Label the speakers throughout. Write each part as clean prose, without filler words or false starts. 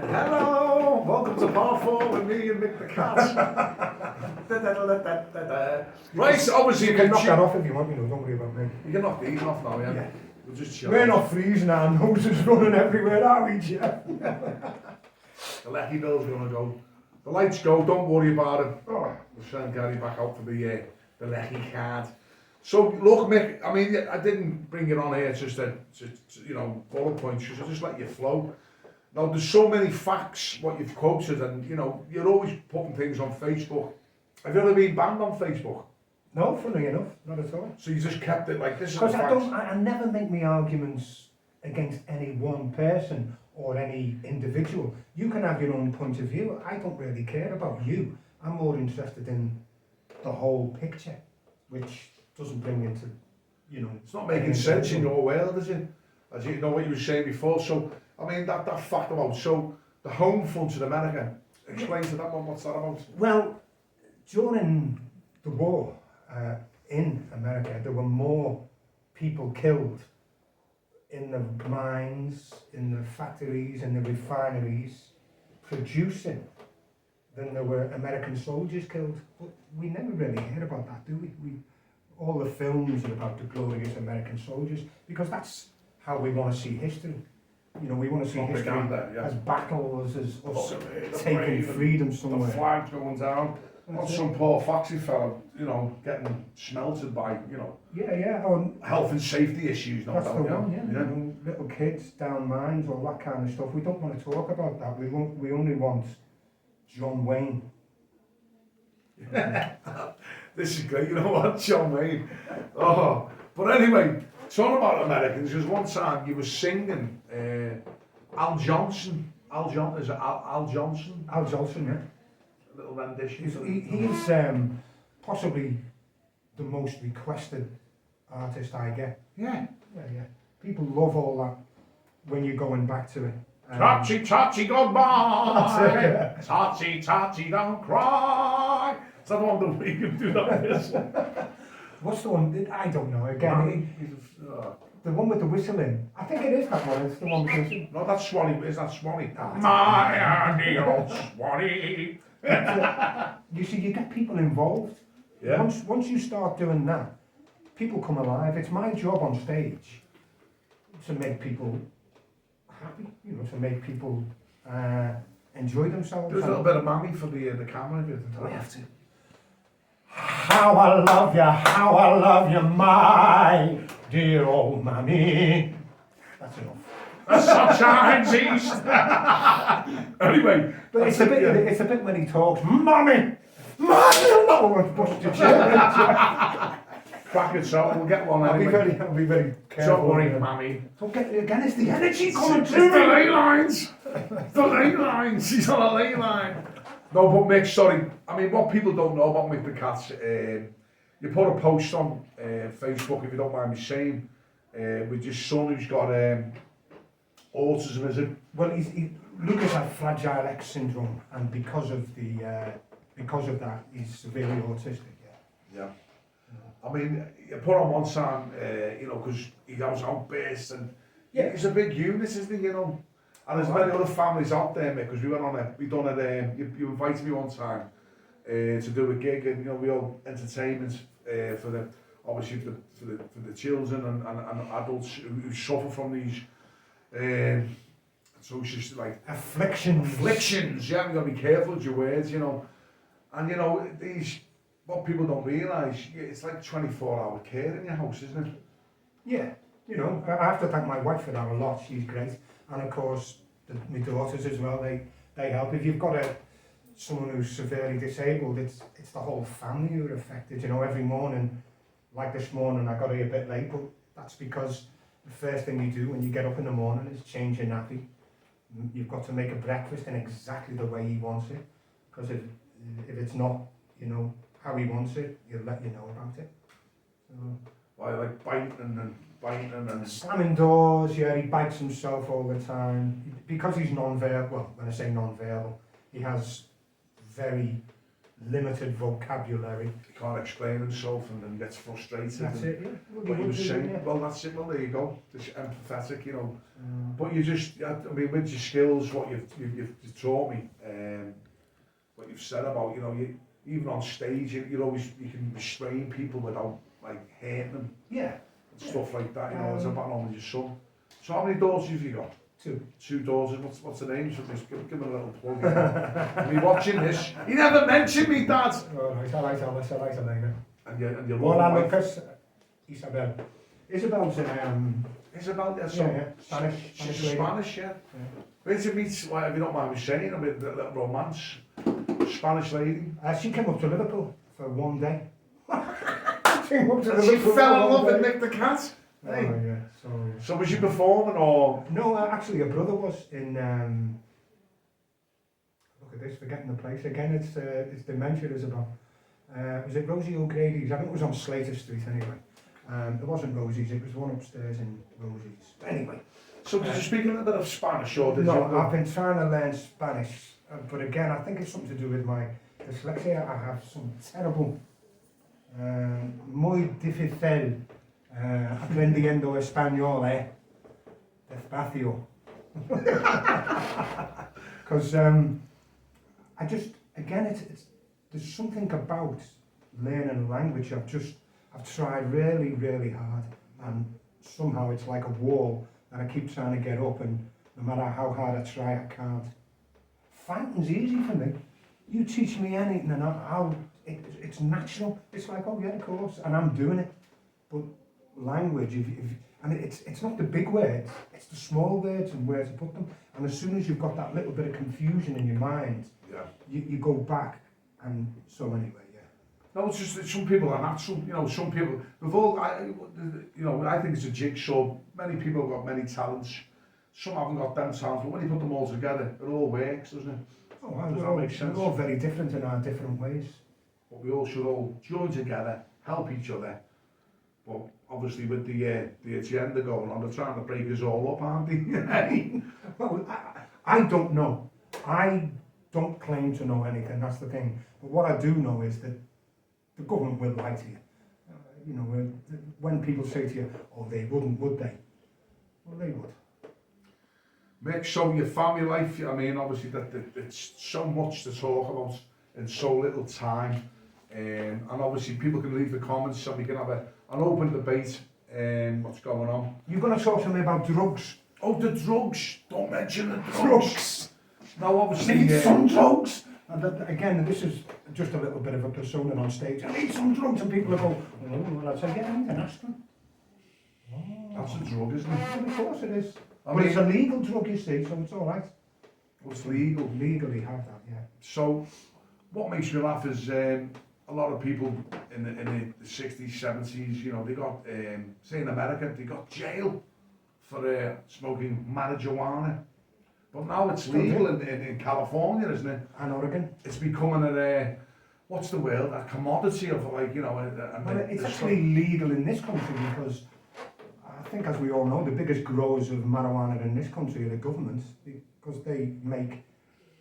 Speaker 1: Hello, welcome to part 4 with me and Mick DaCat. Right, obviously
Speaker 2: You can knock that off if you want, don't worry about me.
Speaker 1: You can knock these off now,
Speaker 2: Yeah.
Speaker 1: We'll just chill.
Speaker 2: We're not freezing, our noses running everywhere, are we, Jeff?
Speaker 1: The Lecky bill's gonna go. The lights go, don't worry about it. We'll send Gary back out for the Lecky card. So, look, Mick, I mean, I didn't bring it on here just to bullet points, because I just let you flow. Now, there's so many facts, what you've quoted, and, you're always putting things on Facebook. Have you ever been banned on Facebook?
Speaker 2: No, funny enough, not at all.
Speaker 1: So you just kept it like this?
Speaker 2: Because I never make my arguments against any one person or any individual. You can have your own point of view. I don't really care about you. I'm more interested in the whole picture, which doesn't bring into,
Speaker 1: It's not making sense in your world, is it? As you know what you were saying before. So, I mean, that fact about, so the home front in America, explain to that one, what's that about?
Speaker 2: Well, during the war in America, there were more people killed in the mines, in the factories, in the refineries, producing, than there were American soldiers killed. But we never really hear about that, do we? All the films are about the glorious American soldiers, because that's how we want to see history. We want to see history as battles, as us taking freedom somewhere.
Speaker 1: The flag going down. Not some poor factory fellow, getting smelted by, health and safety issues.
Speaker 2: That's the one, little kids down mines, all that kind of stuff. We don't want to talk about that. We only want John Wayne.
Speaker 1: This is great, you know what, John Wayne. Oh, but anyway, talking about Americans, because one time you were singing Al Johnson, is it Al Johnson?
Speaker 2: Al Johnson, yeah.
Speaker 1: A little rendition.
Speaker 2: He's possibly the most requested artist I get.
Speaker 1: Yeah.
Speaker 2: People love all that when you're going back to it.
Speaker 1: Touchy, touchy, goodbye. Touchy, touchy, don't cry. Is that the one that we can do that with?
Speaker 2: What's the one? I don't know. Again, the one with the whistling. I think it is that one. It's the one with the whistling.
Speaker 1: No, that's Swanee. Is that Swanee? My dear Swanee.
Speaker 2: You see, you get people involved.
Speaker 1: Yeah.
Speaker 2: Once you start doing that, people come alive. It's my job on stage to make people happy, to make people enjoy themselves.
Speaker 1: There's a little bit of mammy for the camera.
Speaker 2: We have to. How I love you, my dear old mammy. That's enough.
Speaker 1: The sunshine's east. Anyway,
Speaker 2: but it's a bit when he talks, Mommy, no, bust your chin.
Speaker 1: Crack it so we'll get one anyway.
Speaker 2: I'll be very careful.
Speaker 1: Don't worry, Mammy.
Speaker 2: Don't get again. It's the energy coming through.
Speaker 1: It's the ley lines. The ley lines. He's on a ley line. No, but Mick, sorry. I mean, what people don't know about Mick DaCat, you put a post on Facebook, if you don't mind me saying, with your son who's got autism, is it?
Speaker 2: Well, Lucas had Fragile X syndrome, and because of that, he's severely autistic.
Speaker 1: Yeah. I mean, you put on one time, because he goes outbursts, and it's a big unit, isn't he? And there's many other families out there, Mick, because you invited me one time to do a gig, and we all entertainment for the children and adults who suffer from these. So it's just like afflictions. Yeah, you got to be careful with your words, And these, what people don't realise, it's like 24-hour care in your house, isn't it?
Speaker 2: Yeah, I have to thank my wife for that a lot. She's great, and of course my daughters as well. They help. If you've got someone who's severely disabled, it's the whole family who are affected. Every morning, like this morning, I got here a bit late, but that's because the first thing you do when you get up in the morning is change your nappy. You've got to make a breakfast in exactly the way he wants it, because if it's not, how he wants it, he'll let you know about it. So,
Speaker 1: like biting and
Speaker 2: slamming doors. Yeah, he bites himself all the time because he's non-verbal. Well, when I say non-verbal, he has very limited vocabulary.
Speaker 1: He can't explain himself and then gets frustrated.
Speaker 2: That's
Speaker 1: and
Speaker 2: it, yeah. Well,
Speaker 1: What
Speaker 2: you
Speaker 1: you were
Speaker 2: would do,
Speaker 1: saying,
Speaker 2: yeah.
Speaker 1: well that's it, well there you go, just empathetic, you know. But you just, I mean, with your skills, what you've taught me, what you've said about, you know, even on stage, you can restrain people without like hurting them.
Speaker 2: Yeah.
Speaker 1: And stuff like that, you know, as a man on with your son. So how many daughters have you got? Two daughters. What's the names of this? Give them a little plug. Are you watching this? He never mentioned me, Dad.
Speaker 2: Oh, right, I like Alice, I like Elena.
Speaker 1: And your
Speaker 2: Hola,
Speaker 1: lovely wife.
Speaker 2: Lucas. Isabel. Isabel's
Speaker 1: Isabel, yeah, so
Speaker 2: yeah, Spanish.
Speaker 1: She's
Speaker 2: lady.
Speaker 1: Spanish, yeah. Where did you meet, like, if you don't mind me saying, a bit little romance? Spanish lady.
Speaker 2: She came up to Liverpool for one day. She came up to
Speaker 1: And she
Speaker 2: Liverpool
Speaker 1: fell in
Speaker 2: for
Speaker 1: love
Speaker 2: one
Speaker 1: with
Speaker 2: day.
Speaker 1: Mick DaCat.
Speaker 2: Oh,
Speaker 1: Hey.
Speaker 2: yeah.
Speaker 1: So was you performing or?
Speaker 2: No, actually, her brother was in. Look at this, forgetting the place again. It's dementia, Isabel. Was it Rosie O'Grady's? I think it was on Slater Street anyway. It wasn't Rosie's. It was one upstairs in Rosie's. Anyway.
Speaker 1: So did you speak a little bit of Spanish or did you?
Speaker 2: No, I've been trying to learn Spanish, but again, I think it's something to do with my dyslexia. I have some terrible, muy difícil aprendiendo español, despacio. Because I just, again, it's there's something about learning a language. I've tried really, really hard, and somehow it's like a wall that I keep trying to get up, and no matter how hard I try, I can't. Fighting's easy for me. You teach me anything, and it's natural. It's like, oh yeah, of course, and I'm doing it. But language, and it's not the big words, it's the small words and where to put them. And as soon as you've got that little bit of confusion in your mind,
Speaker 1: yeah,
Speaker 2: you go back. And so anyway, yeah.
Speaker 1: No, it's just that some people are natural. You know, some people. I think it's a jigsaw. Many people have got many talents. Some haven't got them talents, but when you put them all together, it all works, doesn't it?
Speaker 2: Oh, well, does that make sense? We're all very different in our different ways.
Speaker 1: But we all should all join together, help each other. But obviously with the agenda going on, they're trying to break us all up, aren't they?
Speaker 2: Well, I don't know. I don't claim to know anything, that's the thing. But what I do know is that the government will lie to you. You know, when people say to you, oh, they wouldn't, would they? Well, they would.
Speaker 1: Mick, so your family life, I mean, obviously that it's so much to talk about in so little time. And obviously people can leave the comments so we can have an open debate what's going on.
Speaker 2: You're going to talk to me about drugs.
Speaker 1: Oh, the drugs! Don't mention the drugs! No, obviously...
Speaker 2: I need some drugs! And again, this is just a little bit of a persona on stage. I need some drugs, and people will go, oh, well, I'd say, yeah, I need an aspirin. Oh.
Speaker 1: That's a drug, isn't it?
Speaker 2: Well, of course it is.
Speaker 1: I
Speaker 2: But
Speaker 1: mean,
Speaker 2: it's a legal drug, you see, so it's all right.
Speaker 1: well, it's legal.
Speaker 2: Legally have that, yeah.
Speaker 1: So, what makes me laugh is a lot of people in the 60s, 70s, you know, they got, say in America, they got jail for smoking marijuana. But now it's legal in California, isn't it?
Speaker 2: And Oregon.
Speaker 1: It's becoming what's the word? A commodity of, like, you know...
Speaker 2: Well, it's actually legal in this country because I think, as we all know, the biggest growers of marijuana in this country are the governments because they make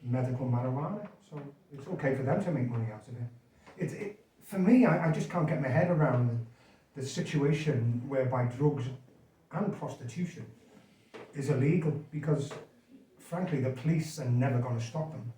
Speaker 2: medical marijuana. So it's okay for them to make money out of it. For me, I just can't get my head around the situation whereby drugs and prostitution is illegal because, frankly, the police are never going to stop them.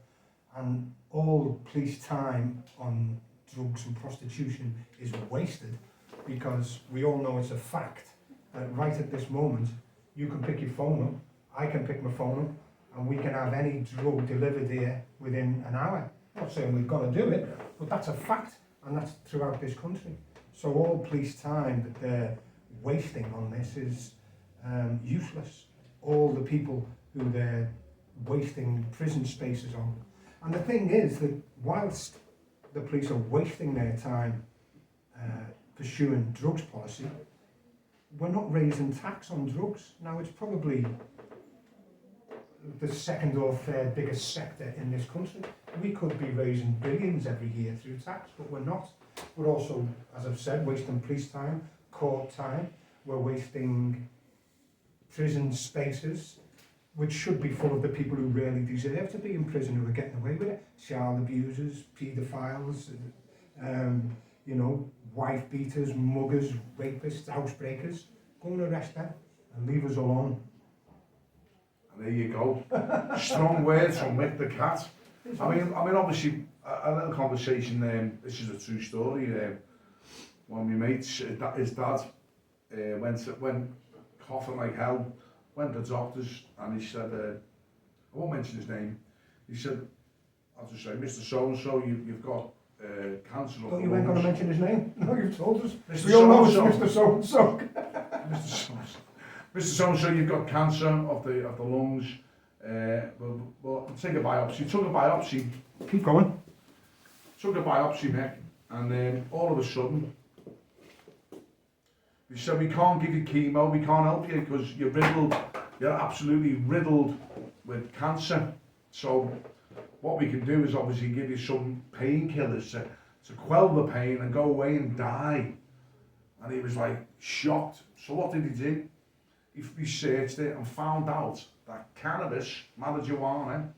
Speaker 2: And all police time on drugs and prostitution is wasted because we all know it's a fact that right at this moment you can pick your phone up, I can pick my phone up, and we can have any drug delivered here within an hour. I'm not saying we've got to do it, but that's a fact, and that's throughout this country. So all police time that they're wasting on this is useless. All the people who they're wasting prison spaces on. And the thing is that whilst the police are wasting their time pursuing drugs policy, we're not raising tax on drugs. Now it's probably the second or third biggest sector in this country. We could be raising billions every year through tax, but we're not. We're also, as I've said, wasting police time, court time, we're wasting prison spaces, which should be full of the people who really deserve to be in prison who are getting away with it. Child abusers, paedophiles, you know, wife beaters, muggers, rapists, housebreakers. Go and arrest them and leave us alone.
Speaker 1: And there you go. Strong words from Mick DaCat. I mean, obviously, a little conversation. This is a true story. One of my mates, his dad, went coughing like hell. Went to the doctors, and he said, I won't mention his name. He said, I'll just say, Mr. So-and-so, you've got cancer of the lungs.
Speaker 2: You weren't going to mention his name? No, you've told us.
Speaker 1: Mr.
Speaker 2: We all know it's
Speaker 1: So-and-so.
Speaker 2: Mr. So-and-so.
Speaker 1: Mr. So-and-so. Mr. So-and-so, you've got cancer of the lungs. We'll take a biopsy. Took a biopsy.
Speaker 2: Keep going.
Speaker 1: Took a biopsy, Mick, and then all of a sudden, they said, we can't give you chemo, we can't help you because you're absolutely riddled with cancer. So what we can do is obviously give you some painkillers to quell the pain and go away and die. And he was like shocked. So what did he do? He researched it and found out that cannabis, marijuana,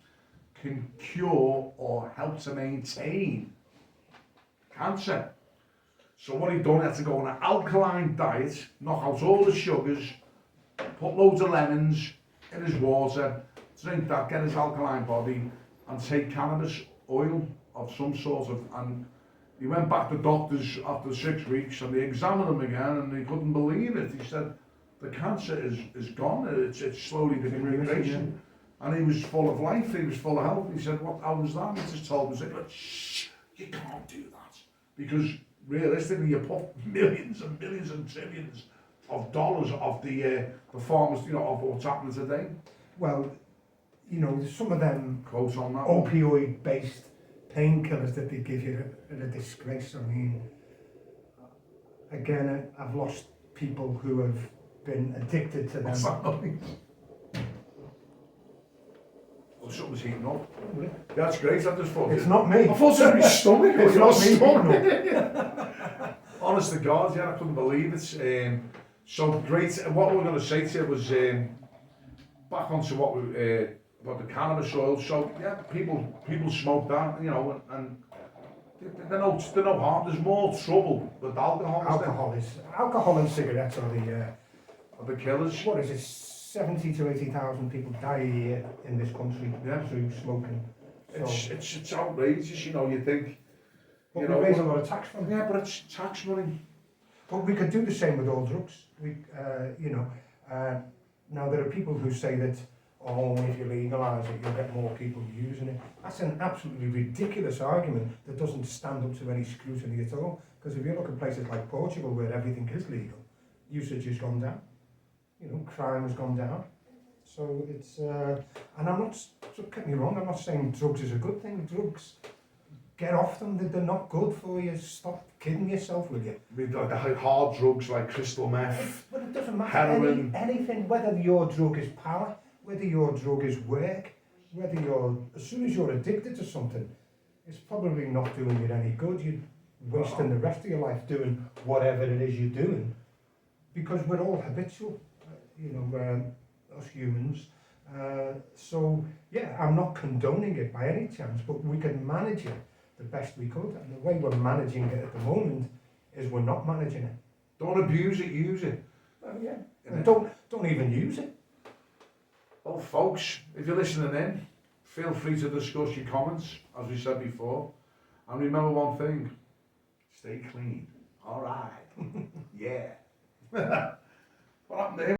Speaker 1: can cure or help to maintain cancer. So what he'd done, he had to go on an alkaline diet, knock out all the sugars, put loads of lemons in his water, drink that, get his alkaline body, and take cannabis oil of some sort of, and he went back to doctors after 6 weeks and they examined him again and they couldn't believe it. He said, the cancer is gone, it's slowly deterioration. And he was full of life, he was full of health. He said, how was that? He just told me, shh, you can't do that. Because realistically, you put millions and millions and trillions of dollars of the farmers, you know, of what's happening today.
Speaker 2: Well, you know, some of them
Speaker 1: Quotes on that.
Speaker 2: opioid-based painkillers that they give you are a disgrace. I mean, again, I've lost people who have been addicted to them.
Speaker 1: What's that noise? Well, something's heating up.
Speaker 2: Really?
Speaker 1: That's great, I just thought
Speaker 2: It's not me.
Speaker 1: I thought it was my stomach.
Speaker 2: It's
Speaker 1: Your
Speaker 2: not me.
Speaker 1: stomach. Honest to God, yeah, I couldn't believe it. So great. What we were going to say to you was back onto what we about the cannabis oil. So yeah, people smoke that, you know, and they're no harm. There's more trouble with alcohol.
Speaker 2: Alcohol and cigarettes are
Speaker 1: The killers.
Speaker 2: what is it? 70 to 80,000 people die a year in this country through smoking. So,
Speaker 1: It's outrageous, you know. You think,
Speaker 2: but
Speaker 1: you
Speaker 2: we
Speaker 1: know,
Speaker 2: raise a lot of tax from it.
Speaker 1: yeah, but it's tax money.
Speaker 2: But we could do the same with all drugs. Now there are people who say that, oh, if you legalise it, you'll get more people using it. That's an absolutely ridiculous argument that doesn't stand up to any scrutiny at all. Because if you look at places like Portugal, where everything is legal, usage has gone down. You know, crime has gone down. So it's, and I'm not, don't get me wrong, I'm not saying drugs is a good thing. Drugs, get off them, they're not good for you. Stop kidding yourself, will you?
Speaker 1: With like the hard drugs like crystal meth,
Speaker 2: But it doesn't matter.
Speaker 1: heroin.
Speaker 2: Anything, whether your drug is power, whether your drug is work, whether as soon as you're addicted to something, it's probably not doing you any good. You're wasting the rest of your life doing whatever it is you're doing. Because we're all habitual, you know, us humans. So, yeah, I'm not condoning it by any chance, but we can manage it the best we could. And the way we're managing it at the moment is we're not managing it.
Speaker 1: Don't abuse it, use it.
Speaker 2: Yeah. And don't even use it.
Speaker 1: Well, folks, if you're listening in, feel free to discuss your comments, as we said before. And remember one thing, stay clean. All right. Yeah. What happened to him?